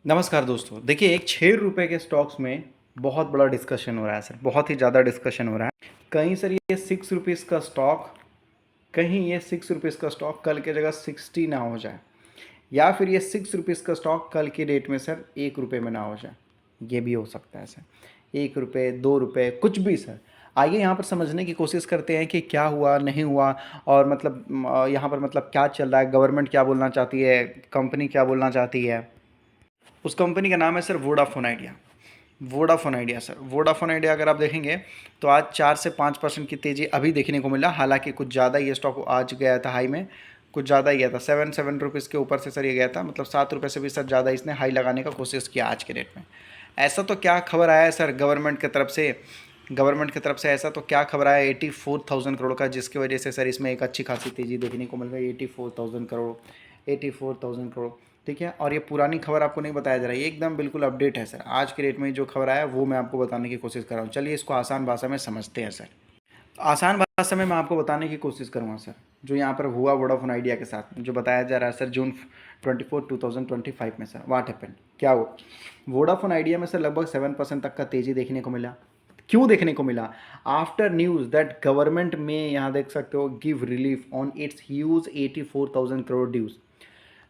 नमस्कार दोस्तों। देखिए, एक 6 रुपए के स्टॉक्स में बहुत बड़ा डिस्कशन हो रहा है सर, बहुत ही ज़्यादा डिस्कशन हो रहा है। कहीं सर ये 6 रुपीज़ का स्टॉक, कहीं ये 6 रुपीज़ का स्टॉक कल की जगह 60 ना हो जाए, या फिर ये 6 रुपीज़ का स्टॉक कल की डेट में सर 1 रुपये में ना हो जाए। ये भी हो सकता है सर, 1 रुपये, 2 रुपये, कुछ भी सर। आइए यहाँ पर समझने की कोशिश करते हैं कि क्या हुआ, नहीं हुआ, और मतलब यहाँ पर मतलब क्या चल रहा है, गवर्नमेंट क्या बोलना चाहती है, कंपनी क्या बोलना चाहती है। उस कंपनी का नाम है sir Vodafone idea. Vodafone idea sir, Vodafone idea अगर आप देखेंगे तो आज 4 से 5% की तेज़ी अभी देखने को मिला। हालांकि कुछ ज़्यादा ये स्टॉक आज गया था हाई में, कुछ ज़्यादा ही गया था, 7 रुपीज़ के ऊपर से सर ये गया था, मतलब 7 रुपये से भी सर ज़्यादा इसने हाई लगाने का कोशिश किया आज के डेट में। ऐसा तो क्या खबर आया है सर गवर्नमेंट की तरफ से, ऐसा तो क्या खबर आया 84,000 करोड़ का, जिसकी वजह से सर इसमें एक अच्छी खासी तेज़ी देखने को मिल गई। 84,000 करोड़, 84,000 करोड़, ठीक है। और ये पुरानी खबर आपको नहीं बताया जा रहा है, ये एकदम बिल्कुल अपडेट है सर। आज के डेट में जो खबर आया वो मैं आपको बताने की कोशिश कर रहा हूँ। चलिए इसको आसान भाषा में समझते हैं सर। आसान भाषा में मैं आपको बताने की कोशिश करूँगा सर, जो यहाँ पर हुआ वोडाफोन आइडिया के साथ, जो बताया जा रहा है सर जून 24, 2025 में सर व्हाट हैपन, क्या हुआ वोडाफोन आइडिया में सर लगभग 7% तक का तेज़ी देखने को मिला। क्यों देखने को मिला? आफ्टर न्यूज़ दैट गवर्नमेंट में, यहाँ देख सकते हो, give relief on its huge 84,000 crore dues.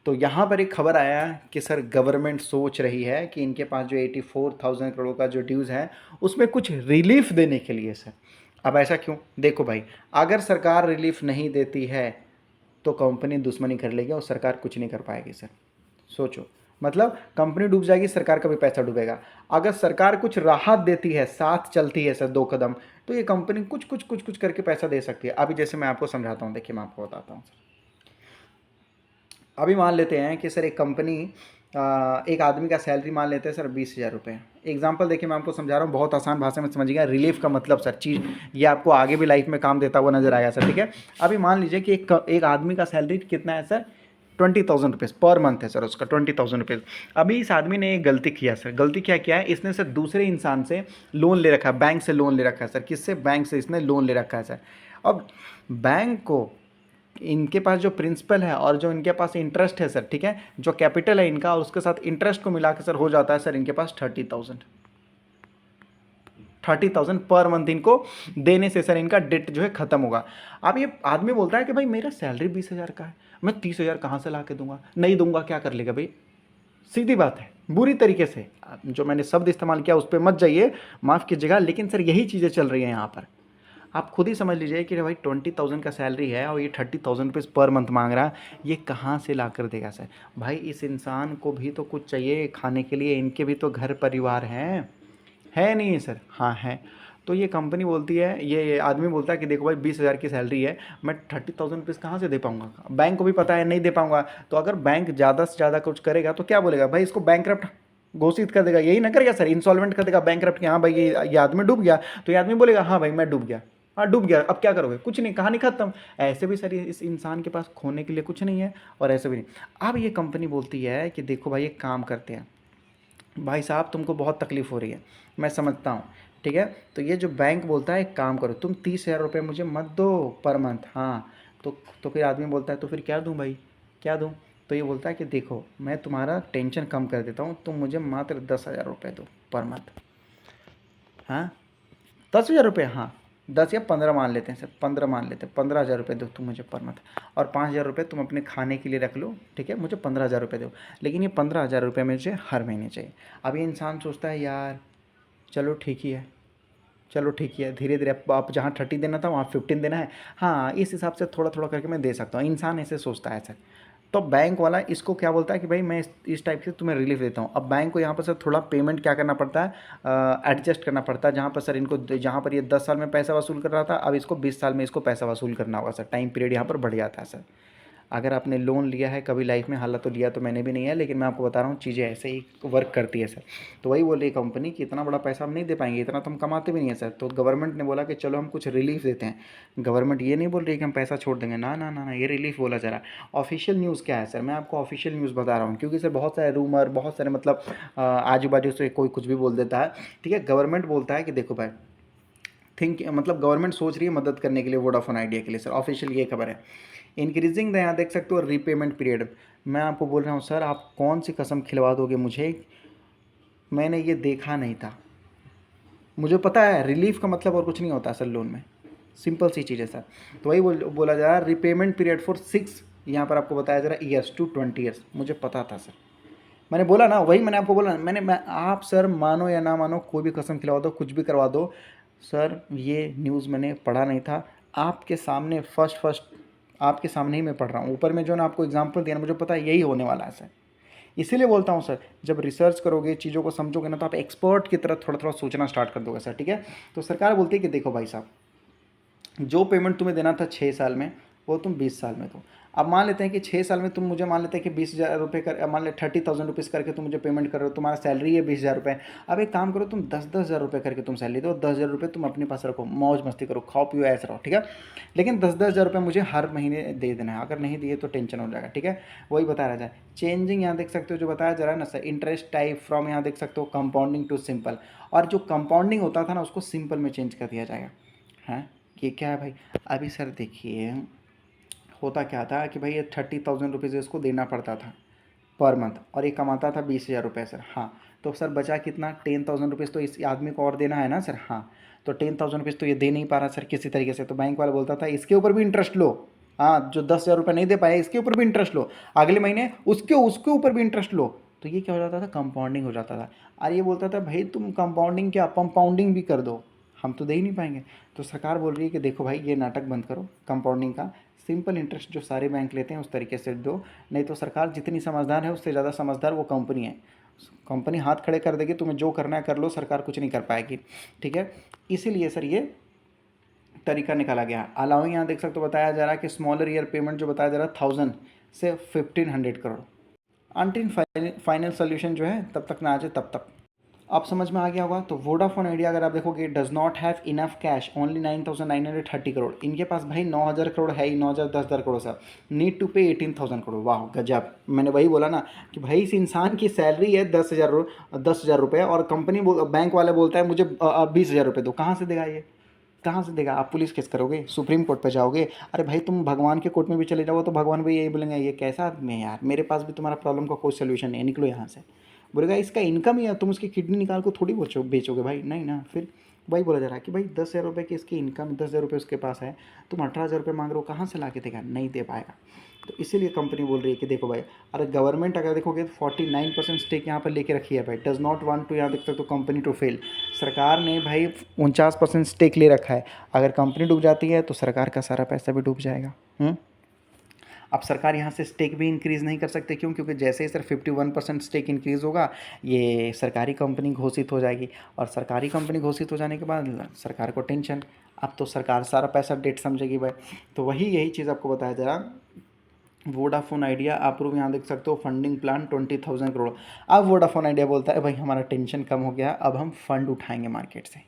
तो यहाँ पर एक खबर आया कि सर गवर्नमेंट सोच रही है कि इनके पास जो 84,000 करोड़ का जो ड्यूज़ है उसमें कुछ रिलीफ देने के लिए सर। अब ऐसा क्यों? देखो भाई, अगर सरकार रिलीफ नहीं देती है तो कंपनी दुश्मनी कर लेगी और सरकार कुछ नहीं कर पाएगी सर। सोचो, मतलब कंपनी डूब जाएगी, सरकार का भी पैसा डूबेगा। अगर सरकार कुछ राहत देती है, साथ चलती है सर 2 कदम, तो ये कंपनी कुछ कुछ कुछ कुछ करके पैसा दे सकती है। अभी जैसे मैं आपको समझाता हूँ, देखिए मैं आपको बताता हूँ सर। अभी मान लेते हैं कि सर एक कंपनी, एक आदमी का सैलरी मान लेते हैं सर 20,000 रुपये। एग्जाम्पल देखिए, मैं आपको समझा रहा हूँ, बहुत आसान भाषा में समझिएगा। रिलीफ का मतलब सर चीज़ ये आपको आगे भी लाइफ में काम देता हुआ नजर आएगा सर, ठीक है। अभी मान लीजिए कि एक आदमी का सैलरी कितना है सर, 20,000 रुपीज़ पर मंथ है सर उसका, 20,000 रुपीज़। अभी इस आदमी ने एक गलती किया सर। गलती क्या किया है इसने सर? दूसरे इंसान से लोन ले रखा है, बैंक से लोन ले रखा है सर। किससे? बैंक से इसने लोन ले रखा है सर। अब बैंक को, इनके पास जो प्रिंसिपल है और जो इनके पास इंटरेस्ट है सर, ठीक है, जो कैपिटल है इनका और उसके साथ इंटरेस्ट को मिला के सर हो जाता है सर इनके पास 30,000 पर मंथ इनको देने से सर इनका डेट जो है खत्म होगा। अब ये आदमी बोलता है कि भाई मेरा सैलरी 20,000 का है, मैं 30,000 कहाँ से ला के दूंगा, नहीं दूंगा, क्या कर लेगा भाई? सीधी बात है, बुरी तरीके से जो मैंने शब्द इस्तेमाल किया उस पर मत जाइए, माफ़ कीजिएगा, लेकिन सर यही चीज़ें चल रही हैं यहाँ पर। आप खुद ही समझ लीजिए कि भाई 20,000 का सैलरी है और ये 30,000 रुपीज़ पर मंथ मांग रहा है, ये कहाँ से ला कर देगा सर? भाई इस इंसान को भी तो कुछ चाहिए खाने के लिए, इनके भी तो घर परिवार हैं, है नहीं सर? हाँ है। तो ये कंपनी बोलती है, ये आदमी बोलता है कि देखो भाई 20,000 की सैलरी है, मैं 30,000 रुपीज़ कहाँ से दे पाऊँगा? बैंक को भी पता है नहीं दे पाऊँगा। तो अगर बैंक ज़्यादा से ज़्यादा कुछ करेगा तो क्या बोलेगा भाई? इसको बैंकरप्ट घोषित कर देगा, यही ना करेगा सर, इंसॉल्वेंट कर देगा, बैंकरप्ट कि हाँ भाई ये आदमी डूब गया। तो ये आदमी बोलेगा हाँ भाई मैं डूब गया, हाँ डूब गया, अब क्या करोगे? कुछ नहीं, कहानी खत्म। ऐसे भी सर इस इंसान के पास खोने के लिए कुछ नहीं है, और ऐसे भी नहीं। अब ये कंपनी बोलती है कि देखो भाई एक काम करते हैं, भाई साहब तुमको बहुत तकलीफ़ हो रही है, मैं समझता हूँ, ठीक है। तो ये जो बैंक बोलता है एक काम करो, तुम 30,000 रुपये मुझे मत दो पर मंथ, हाँ। तो फिर आदमी बोलता है तो फिर क्या दूँ भाई, क्या दूँ? तो ये बोलता है कि देखो मैं तुम्हारा टेंशन कम कर देता हूँ, तुम मुझे मात्र 10,000 रुपये दो पर मंथ। हाँ, 10,000 रुपये, हाँ 10 या 15 मान लेते हैं सर, 15 मान लेते हैं, 15,000 रुपये दो तुम मुझे पर मंथ, और 5,000 रुपये तुम अपने खाने के लिए रख लो, ठीक है, मुझे 15,000 रुपये दो। लेकिन ये 15,000 रुपये मुझे हर महीने चाहिए। अब ये इंसान सोचता है यार चलो ठीक ही है, चलो ठीक ही है, धीरे धीरे आप जहाँ 30 देना था वहाँ 15 देना है, हाँ इस हिसाब से थोड़ा थोड़ा करके मैं दे सकता हूँ। इंसान ऐसे सोचता है सर। तो बैंक वाला इसको क्या बोलता है कि भाई मैं इस टाइप से तुम्हें रिलीफ देता हूँ। अब बैंक को यहाँ पर सर थोड़ा पेमेंट क्या करना पड़ता है, एडजस्ट करना पड़ता है। जहाँ पर सर इनको, जहाँ पर ये 10 साल में पैसा वसूल कर रहा था, अब इसको 20 साल में इसको पैसा वसूल करना होगा सर। टाइम पीरियड यहाँ पर बढ़ जाता है सर। अगर आपने लोन लिया है कभी लाइफ में, हालांकि तो लिया तो मैंने भी नहीं है, लेकिन मैं आपको बता रहा हूँ चीज़ें ऐसे ही वर्क करती है सर। तो वही बोल रही कंपनी कि इतना बड़ा पैसा हम नहीं दे पाएंगे, इतना तो हम कमाते भी नहीं है सर। तो गवर्नमेंट ने बोला कि चलो हम कुछ रिलीफ देते हैं। गवर्नमेंट ये नहीं बोल रही कि हम पैसा छोड़ देंगे, ना ना ना ना, ये रिलीफ बोला जा रहा है। ऑफिशियल न्यूज़ क्या है सर, मैं आपको ऑफिशियल न्यूज़ बता रहा हूँ, क्योंकि सर बहुत सारे रूमर, बहुत सारे मतलब आजू बाजू से कोई कुछ भी बोल देता है, ठीक है। गवर्नमेंट बोलता है कि देखो भाई थिंक, मतलब गवर्नमेंट सोच रही है मदद करने के लिए वोडाफोन आइडिया के लिए सर। ऑफिशियल ये खबर है। इंक्रीजिंग द, यहाँ देख सकते हो, रीपेमेंट पीरियड, मैं आपको बोल रहा हूँ सर, आप कौन सी कसम खिलवा दोगे मुझे, मैंने ये देखा नहीं था। मुझे पता है रिलीफ का मतलब और कुछ नहीं होता सर लोन में, सिंपल सी चीज़ है सर। तो वही बोला जा रहा है रिपेमेंट पीरियड फॉर 6, यहाँ पर आपको बताया जा रहा है ईयर्स टू 20 ईयर्स। मुझे पता था सर, मैंने बोला ना, वही मैंने आपको बोला, आप सर मानो या ना मानो, कोई भी कसम खिलवा दो, कुछ भी करवा दो सर, ये न्यूज़ मैंने पढ़ा नहीं था, आपके सामने फर्स्ट आपके सामने ही मैं पढ़ रहा हूँ। ऊपर में जो ना आपको एग्जांपल दिया ना, मुझे पता है यही होने वाला है सर। इसीलिए बोलता हूँ सर, जब रिसर्च करोगे, चीज़ों को समझोगे ना, तो आप एक्सपर्ट की तरह थोड़ा थोड़ा सोचना स्टार्ट कर दोगे सर, ठीक है। तो सरकार बोलती है कि देखो भाई साहब, जो पेमेंट तुम्हें देना था 6 साल में, वो तुम 20 साल में दो। अब मान लेते हैं कि 6 साल में तुम मुझे, मान लेते हैं कि 20,000 रुपये कर, मान ले 30,000 रुपीज़ करके तुम मुझे पेमेंट कर रहे हो, तुम्हारा सैलरी है 20,000 रुपये। अब एक काम करो, तुम 10,000 रुपये करके तुम सैलरी दो, 10,000 रुपये तुम अपने पास रखो, मौज मस्ती करो, खाओ पियो, ऐसे रहो, ठीक है। लेकिन 10,000 रुपये मुझे हर महीने दे देना है, अगर नहीं दिए तो टेंशन हो जाएगा, ठीक है। वही बता रहा जाए, चेंजिंग यहाँ देख सकते हो जो बताया जा रहा है ना सर, इंटरेस्ट टाइप फ्रॉम, यहाँ देख सकते हो कंपाउंडिंग टू सिंपल, और जो कंपाउंडिंग होता था ना उसको सिंपल में चेंज कर दिया जाएगा। हैं, ये क्या है भाई। अभी सर देखिए, होता क्या था कि भाई ये 30,000 रुपीज़ इसको देना पड़ता था पर मंथ, और ये कमाता था 20,000 रुपये सर। हाँ, तो सर बचा कितना, 10,000 रुपीज़ तो इस आदमी को और देना है ना सर। हाँ, तो 10,000 रुपीज़ तो ये दे नहीं पा रहा सर किसी तरीके से, तो बैंक वाला बोलता था इसके ऊपर भी इंटरेस्ट लो। हाँ, जो 10,000 रुपये नहीं दे पाए इसके ऊपर भी इंटरेस्ट लो, अगले महीने उसके उसके ऊपर भी इंटरेस्ट लो। तो ये क्या हो जाता था, कंपाउंडिंग हो जाता था। और ये बोलता था भाई तुम कंपाउंडिंग क्या, कंपाउंडिंग भी कर दो, हम तो दे ही नहीं पाएंगे। तो सरकार बोल रही है कि देखो भाई, ये नाटक बंद करो कंपाउंडिंग का, सिंपल इंटरेस्ट जो सारे बैंक लेते हैं उस तरीके से दो। नहीं तो सरकार जितनी समझदार है उससे ज़्यादा समझदार वो कंपनी है। कंपनी हाथ खड़े कर देगी, तुम्हें जो करना है कर लो, सरकार कुछ नहीं कर पाएगी, ठीक है। इसीलिए सर ये तरीका निकाला गया। अलाउिंग, यहाँ देख सकते हो बताया जा रहा है कि स्मॉलर ईयर पेमेंट जो बताया जा रहा है 1,000 से 1,500 करोड़, अनटिल फाइनल सोल्यूशन जो है तब तक ना आ जाए तब तक। आप समझ में आ गया होगा। तो वोडाफोन आइडिया अगर आप देखोगे, does not have enough cash, only 9,930 crore. इनके पास भाई 9,000 करोड़ है ही, 9,000 10,000 करोड़ सर, नीड टू पे 18,000 करोड़। वाह गजब। मैंने वही बोला ना कि भाई इस इंसान की सैलरी है 10,000 रुपये, और कंपनी बैंक वाला बोलता है मुझे 20,000 रुपये दो। कहाँ से देगा ये, कहाँ से देगा। आप पुलिस केस करोगे, सुप्रीम कोर्ट पे जाओगे, अरे भाई तुम भगवान के कोर्ट में भी चले जाओ तो भगवान भी यही बोलेंगे ये कैसा आदमी है यार, मेरे पास भी तुम्हारा प्रॉब्लम का कोई सोल्यूशन नहीं है, निकलो यहाँ से। बोलेगा इसका इनकम ही है, तुम उसकी किडनी निकाल को थोड़ी बेचोगे भाई, नहीं ना। फिर वही बोला जा रहा है कि भाई 10,000 रुपये की इसकी इनकम, 10,000 रुपये उसके पास है, तुम 18,000 रुपये मांग रहे हो, कहाँ से ला के देगा, नहीं दे पाएगा। तो इसीलिए कंपनी बोल रही है कि देखो भाई, अरे गवर्नमेंट अगर देखोगे 49% स्टेक यहाँ पर लेके रखी है भाई, डज नॉट वांट टू, यहाँ देख सकते हो कंपनी टू फेल। सरकार ने भाई 49% स्टेक ले रखा है, अगर कंपनी डूब जाती है तो सरकार का सारा पैसा भी डूब जाएगा। अब सरकार यहाँ से स्टेक भी इंक्रीज़ नहीं कर सकते, क्यों, क्योंकि जैसे ही सर 51% स्टेक इंक्रीज़ होगा, ये सरकारी कंपनी घोषित हो जाएगी, और सरकारी कंपनी घोषित हो जाने के बाद सरकार को टेंशन, अब तो सरकार सारा पैसा डेट समझेगी भाई। तो यही चीज़ आपको बताया जा रहा। वोडाफोन आइडिया अप्रूव, यहाँ देख सकते हो फंडिंग प्लान 20,000 करोड़। अब वोडाफोन आइडिया बोलता है भाई हमारा टेंशन कम हो गया, अब हम फंड उठाएंगे मार्केट से,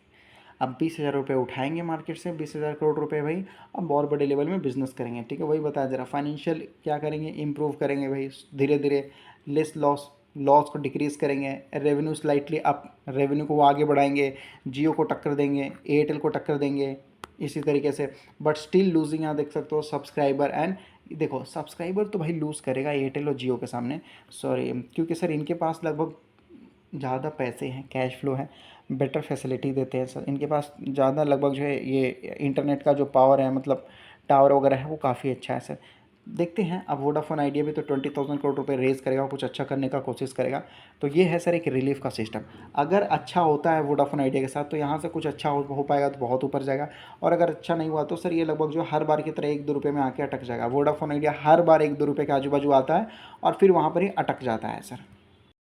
अब 20,000 रुपये उठाएंगे मार्केट से, 20,000 करोड़ रुपए भाई, अब और बड़े लेवल में बिजनेस करेंगे, ठीक है। वही बताया जरा, फाइनेंशियल क्या करेंगे, इंप्रूव करेंगे भाई, धीरे धीरे लेस लॉस को डिक्रीज़ करेंगे, रेवेन्यू स्लाइटली अप, रेवेन्यू को वो आगे बढ़ाएंगे, जियो को टक्कर देंगे, एयरटेल को टक्कर देंगे, इसी तरीके से। बट स्टिल लूजिंग, यहाँ देख सकते हो सब्सक्राइबर एंड, देखो सब्सक्राइबर तो भाई लूज़ करेगा एयरटेल और जियो के सामने, सॉरी, क्योंकि सर इनके पास लगभग ज़्यादा पैसे हैं, कैश फ्लो है, बेटर फैसिलिटी देते हैं सर, इनके पास ज़्यादा लगभग जो है ये इंटरनेट का जो पावर है, मतलब टावर वगैरह है वो काफ़ी अच्छा है सर। देखते हैं अब वोडाफोन आइडिया भी तो 20,000 करोड़ रुपए रेज़ करेगा, कुछ अच्छा करने का कोशिश करेगा। तो ये है सर एक रिलीफ का सिस्टम। अगर अच्छा होता है वोडाफोन आइडिया के साथ तो यहाँ से कुछ अच्छा हो पाएगा तो बहुत ऊपर जाएगा, और अगर अच्छा नहीं हुआ तो सर ये लगभग जो हर बार की तरह 1-2 रुपये में आके अटक जाएगा। वोडाफोन आइडिया हर बार 1-2 रुपये के आजू बाजू आता है और फिर वहाँ पर ही अटक जाता है सर।